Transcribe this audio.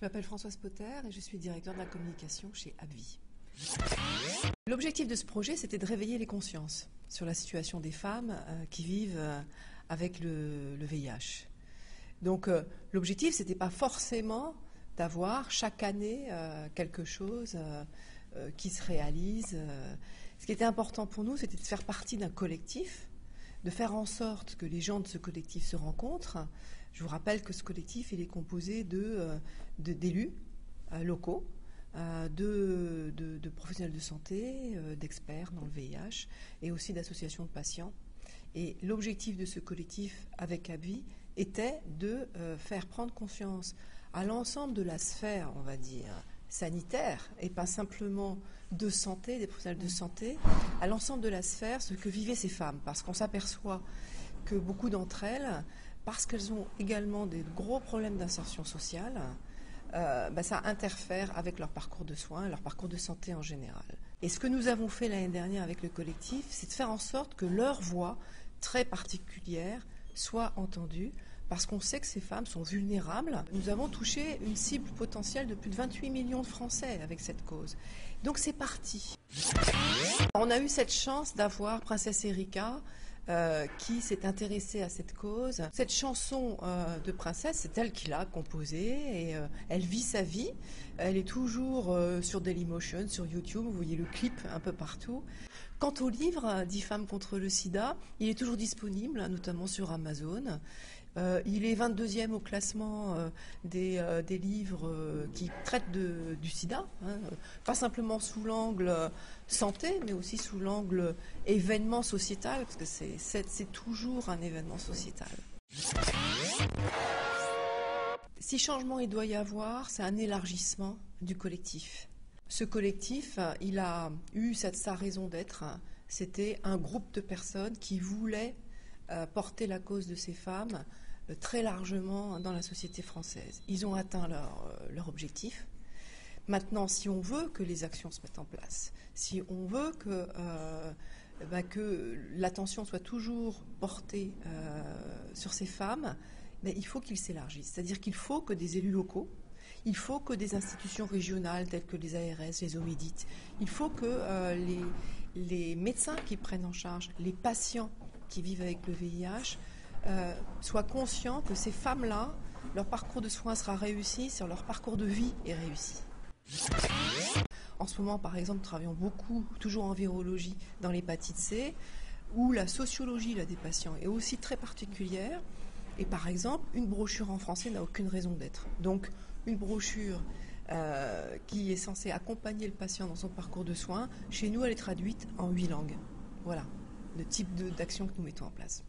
Je m'appelle Françoise Potter et je suis directeur de la communication chez AbbVie. L'objectif de ce projet, c'était de réveiller les consciences sur la situation des femmes qui vivent avec le VIH. Donc l'objectif, ce n'était pas forcément d'avoir chaque année quelque chose qui se réalise. Ce qui était important pour nous, c'était de faire partie d'un collectif, de faire en sorte que les gens de ce collectif se rencontrent. Je vous rappelle que ce collectif, il est composé d'élus locaux, de professionnels de santé, d'experts dans le VIH et aussi d'associations de patients. Et l'objectif de ce collectif avec AbbVie était de faire prendre conscience à l'ensemble de la sphère, on va dire, sanitaire et pas simplement de santé, des professionnels de santé, à l'ensemble de la sphère, ce que vivaient ces femmes. Parce qu'on s'aperçoit que beaucoup d'entre elles, parce qu'elles ont également des gros problèmes d'insertion sociale, ça interfère avec leur parcours de soins, leur parcours de santé en général. Et ce que nous avons fait l'année dernière avec le collectif, c'est de faire en sorte que leur voix très particulière soit entendue, parce qu'on sait que ces femmes sont vulnérables. Nous avons touché une cible potentielle de plus de 28 millions de Français avec cette cause. Donc c'est parti. On a eu cette chance d'avoir Princesse Erika, qui s'est intéressée à cette cause. Cette chanson de Princesse, c'est elle qui l'a composée et elle vit sa vie. Elle est toujours sur Dailymotion, sur YouTube, vous voyez le clip un peu partout. Quant au livre « 10 femmes contre le sida », il est toujours disponible, notamment sur Amazon. Il est 22e au classement des livres qui traitent du sida, pas simplement sous l'angle santé, mais aussi sous l'angle événement sociétal, parce que c'est toujours un événement sociétal. Si changement il doit y avoir, c'est un élargissement du collectif. Ce collectif, il a eu sa raison d'être. C'était un groupe de personnes qui voulaient porter la cause de ces femmes très largement dans la société française. Ils ont atteint leur objectif. Maintenant, si on veut que les actions se mettent en place, si on veut que l'attention soit toujours portée sur ces femmes, il faut qu'ils s'élargissent. C'est-à-dire qu'il faut que des élus locaux, il faut que des institutions régionales telles que les ARS, les OMEDIT, il faut que les médecins qui prennent en charge les patients qui vivent avec le VIH soient conscients que ces femmes-là, leur parcours de soins sera réussi, leur parcours de vie est réussi. En ce moment, par exemple, nous travaillons beaucoup, toujours en virologie, dans l'hépatite C, où la sociologie des patients est aussi très particulière. Et par exemple, une brochure en français n'a aucune raison d'être. Donc, une brochure qui est censée accompagner le patient dans son parcours de soins, chez nous, elle est traduite en 8 langues. Voilà le type d'action que nous mettons en place.